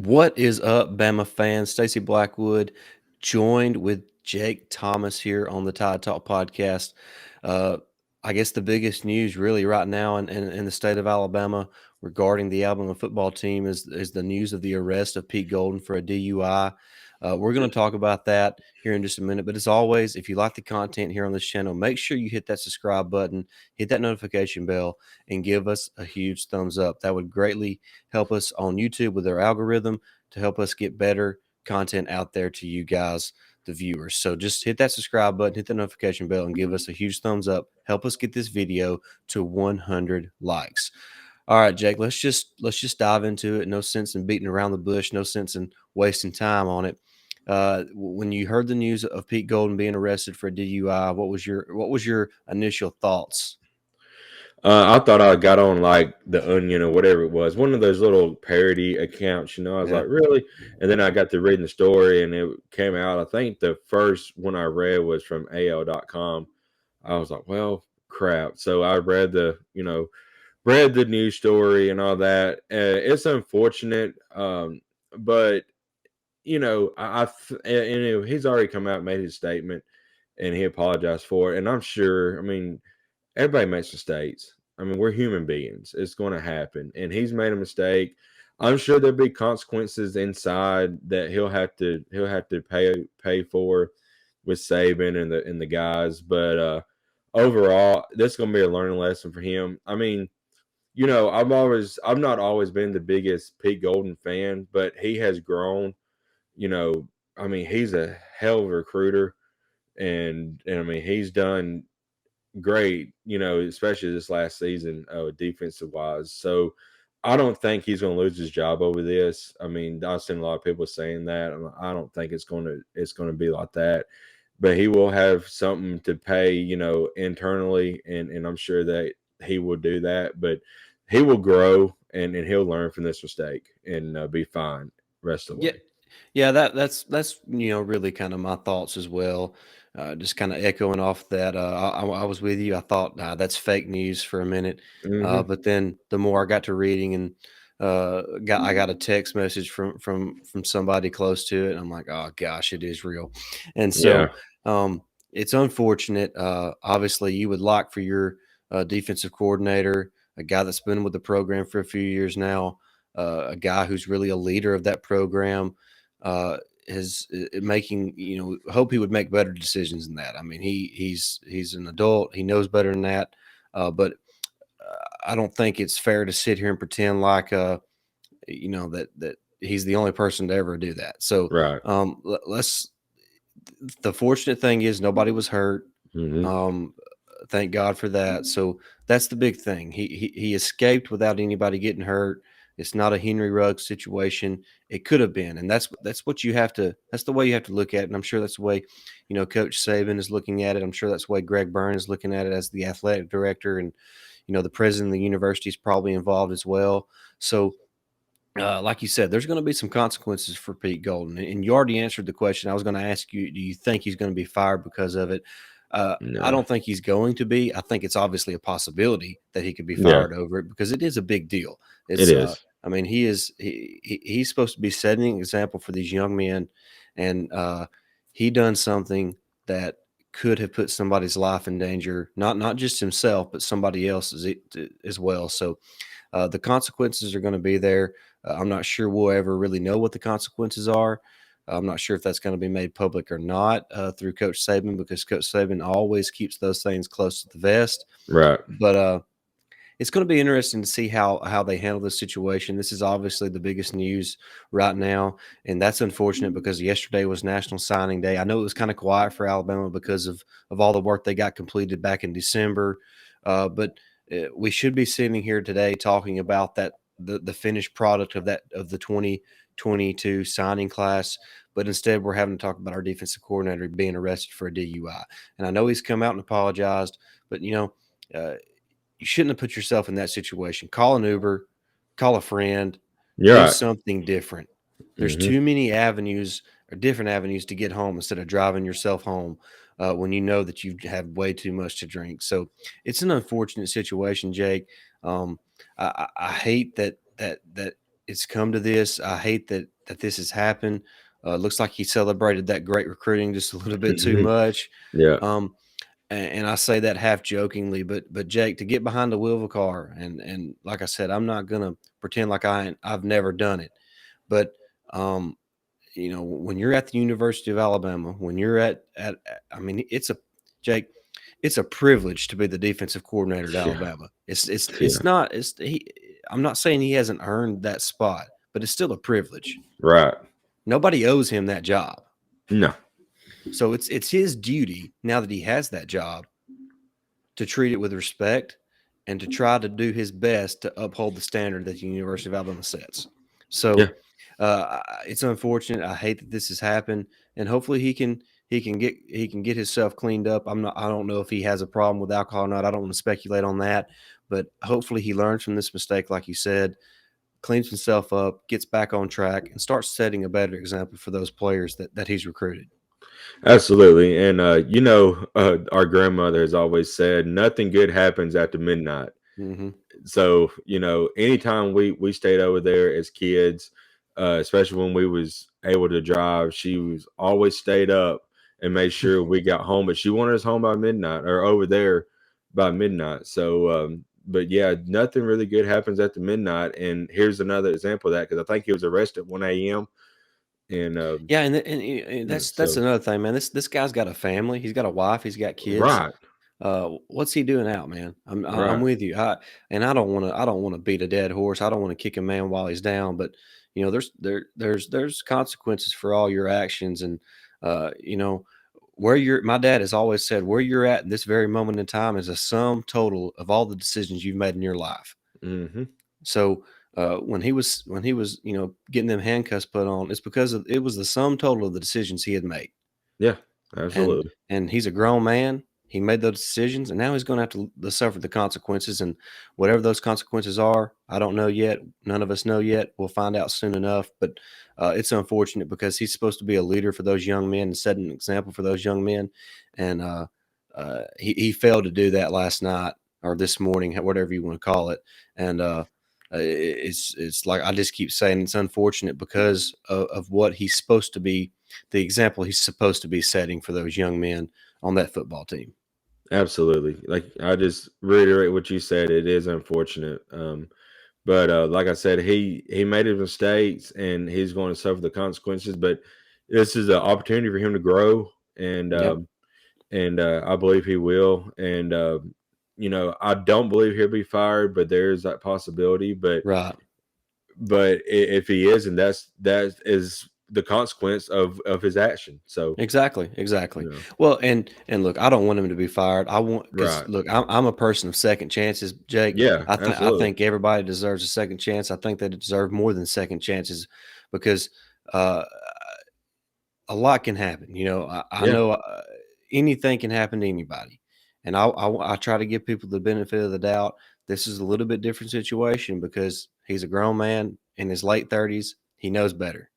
What is up, Bama fans? Stacey Blackwood, joined with Jake Thomas here on the Tide Talk podcast. Uh, I guess the biggest news really right now in the state of Alabama regarding the Alabama football team is the news of the arrest of Pete Golden for a DUI. We're going to talk about that here in just a minute. But as always, if you like the content here on this channel, make sure you hit that subscribe button, hit that notification bell, and give us a huge thumbs up. That would greatly help us on YouTube with our algorithm to help us get better content out there to you guys, the viewers. So just hit that subscribe button, hit the notification bell, and give us a huge thumbs up. Help us get this video to 100 likes. All right, Jake, let's just dive into it. No sense in beating around the bush, no sense in wasting time on it. When you heard the news of Pete Golden being arrested for a DUI, what was your initial thoughts? I thought I got on like the Onion or whatever it was, one of those little parody accounts. I was Yeah. like, really? And then I got to reading the story, and it came out. I think the first one I read was from AL.com. I was like, well, crap. So I read the news story and all that. It's unfortunate, but he's already come out and made his statement, and he apologized for it. And I'm sure. I mean, everybody makes mistakes. I mean, we're human beings. It's going to happen. And he's made a mistake. I'm sure there'll be consequences inside that he'll have to pay for with Saban and the guys. But overall, this is going to be a learning lesson for him. I mean, I've not always been the biggest Pete Golden fan, but he has grown. You know, I mean, he's a hell of a recruiter, and I mean, he's done great, especially this last season, defensive wise. So I don't think he's going to lose his job over this. I mean, I've seen a lot of people saying that. I don't think it's going to be like that. But he will have something to pay, internally, and I'm sure that he will do that. But he will grow and he'll learn from this mistake and be fine rest of the Yeah, way. yeah, that's really kind of my thoughts as well. Just kind of echoing off that. I was with you. I thought that's fake news for a minute, Hmm. but then the more I got to reading and I got a text message from somebody close to it. And I'm like, oh gosh, it is real, and Yeah. so it's unfortunate. Obviously, you would like for your defensive coordinator, a guy that's been with the program for a few years now, a guy who's really a leader of that program, uh, is making, hope he would make better decisions than that. I mean, he's an adult, he knows better than that, but I don't think it's fair to sit here and pretend like that he's the only person to ever do that. So Right. let's. The fortunate thing is nobody was hurt. Hmm. Um, thank God for that. So that's the big thing. He escaped without anybody getting hurt. It's not a Henry Ruggs situation. It could have been, and that's what you have to. That's the way you have to look at it. And I'm sure that's the way, Coach Saban is looking at it. I'm sure that's the way Greg Byrne is looking at it as the athletic director, and the president of the university is probably involved as well. So like you said, there's going to be some consequences for Pete Golden, and you already answered the question. I was going to ask you, do you think he's going to be fired because of it? I No. don't think he's going to be. I think it's obviously a possibility that he could be Yeah, fired over it because it is a big deal. it It's, is. I mean, he's supposed to be setting an example for these young men, and he done something that could have put somebody's life in danger, not just himself, but somebody else as well. So the consequences are going to be there. I'm not sure we'll ever really know what the consequences are. I'm not sure if that's going to be made public or not through Coach Saban, because Coach Saban always keeps those things close to the vest. Right. But it's going to be interesting to see how they handle this situation. This is obviously the biggest news right now, and that's unfortunate because yesterday was National Signing Day. I know it was kind of quiet for Alabama because of all the work they got completed back in December, but we should be sitting here today talking about the finished product of the 2022 signing class. But instead, we're having to talk about our defensive coordinator being arrested for a DUI. And I know he's come out and apologized, but Uh, you shouldn't have put yourself in that situation. Call an Uber, call a friend, You're do right. something different. There's Hmm. too many avenues or different avenues to get home instead of driving yourself home when you know that you've had way too much to drink. So it's an unfortunate situation, Jake. I hate that it's come to this. I hate that that this has happened. Looks like he celebrated that great recruiting just a little bit too much. Yeah. Um, and I say that half jokingly, but Jake, to get behind the wheel of a car, and like I said, I'm not gonna pretend like I've never done it, but um, when you're at the University of Alabama, when you're I mean, Jake, it's a privilege to be the defensive coordinator at Yeah. Alabama. It's Yeah. it's not it's he. I'm not saying he hasn't earned that spot, but it's still a privilege. Right. Nobody owes him that job, No. so it's his duty now that he has that job to treat it with respect and to try to do his best to uphold the standard that the University of Alabama sets. Yeah. So it's unfortunate. I hate that this has happened, and hopefully he can get himself cleaned up. I don't know if he has a problem with alcohol or not. I don't want to speculate on that, but hopefully he learns from this mistake, like you said, cleans himself up, gets back on track, and starts setting a better example for those players that he's recruited. Absolutely. And our grandmother has always said nothing good happens after midnight. Hmm. So, anytime we stayed over there as kids, especially when we was able to drive, she was always stayed up and made sure we got home. But she wanted us home by midnight or over there by midnight. So, but yeah, nothing really good happens after midnight. And here's another example of that, because I think he was arrested at 1 a.m. And Yeah, and that's so another thing, man. This guy's got a family. He's got a wife. He's got kids. right, What's he doing out, man? I'm right. with you. I don't want to beat a dead horse. I don't want to kick a man while he's down. But there's consequences for all your actions, and you know where you're. My dad has always said where you're at in this very moment in time is a sum total of all the decisions you've made in your life. Hmm. So when he was getting them handcuffs put on, it's because it was the sum total of the decisions he had made. Yeah, and absolutely. and he's a grown man. He made those decisions, and now he's going to have to suffer the consequences. And whatever those consequences are, I don't know yet. None of us know yet. We'll find out soon enough. But it's unfortunate because he's supposed to be a leader for those young men and set an example for those young men, and he failed to do that last night or this morning, whatever you want to call it. And it's like I just keep saying it's unfortunate because of what he's supposed to be, the example he's supposed to be setting for those young men on that football team. Absolutely. Like I just reiterate what you said. It is unfortunate. But like I said, he made his mistakes and he's going to suffer the consequences. But this is an opportunity for him to grow, and Yep. I believe he will. And I don't believe he'll be fired, but there's that possibility. But Right. if he is, and that is the consequence of his action. So Exactly. Exactly. you know, Well, and look, I don't want him to be fired. I want because right? look, I'm a person of second chances, Jake. Yeah, I absolutely. think everybody deserves a second chance. I think they deserve more than second chances because uh, a lot can happen. I Yeah, know anything can happen to anybody, and I try to give people the benefit of the doubt. This is a little bit different situation because he's a grown man in his late 30s. He knows better.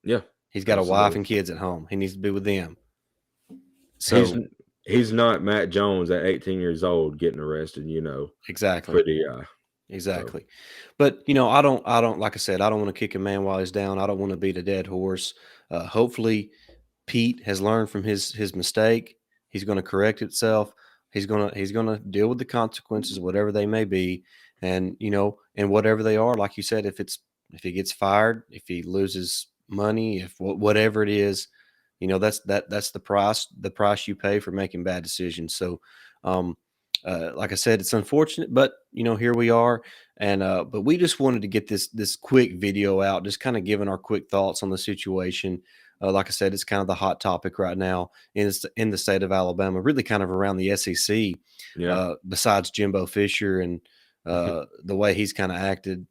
yeah, He's got a wife absolutely. and kids at home. He needs to be with them. He's So he's not Matt Jones at 18 years old getting arrested, exactly, for the so exactly. But I don't like I said, I don't want to kick a man while he's down. I don't want to beat a dead horse. Hopefully, Pete has learned from his mistake. He's going to correct itself. He's going to deal with the consequences, whatever they may be, and whatever they are. Like you said, if he gets fired, if he loses money, if whatever it is, that's the price you pay for making bad decisions. So, um, like I said, it's unfortunate, but here we are. And but we just wanted to get this quick video out, just kind of giving our quick thoughts on the situation. Like I said, it's kind of the hot topic right now in the state of Alabama, really kind of around the SEC. yeah. Besides Jimbo Fisher and the way he's kind of acted,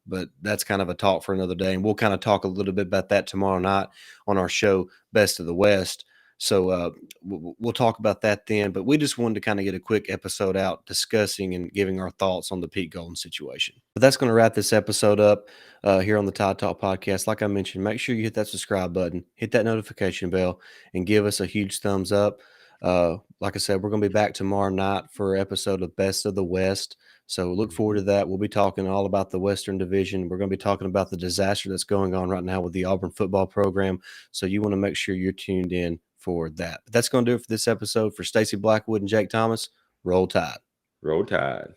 but that's kind of a talk for another day, and we'll kind of talk a little bit about that tomorrow night on our show, Best of the West. So we'll talk about that then. But we just wanted to kind of get a quick episode out discussing and giving our thoughts on the Pete Golden situation. But that's going to wrap this episode up here on the Tide Talk podcast. Like I mentioned, make sure you hit that subscribe button, hit that notification bell, and give us a huge thumbs up. Like I said, we're going to be back tomorrow night for an episode of Best of the West. So look forward to that. We'll be talking all about the Western Division. We're going to be talking about the disaster that's going on right now with the Auburn football program. So you want to make sure you're tuned in for that. But that's going to do it for this episode. For Stacey Blackwood and Jake Thomas, roll tide. Roll Tide.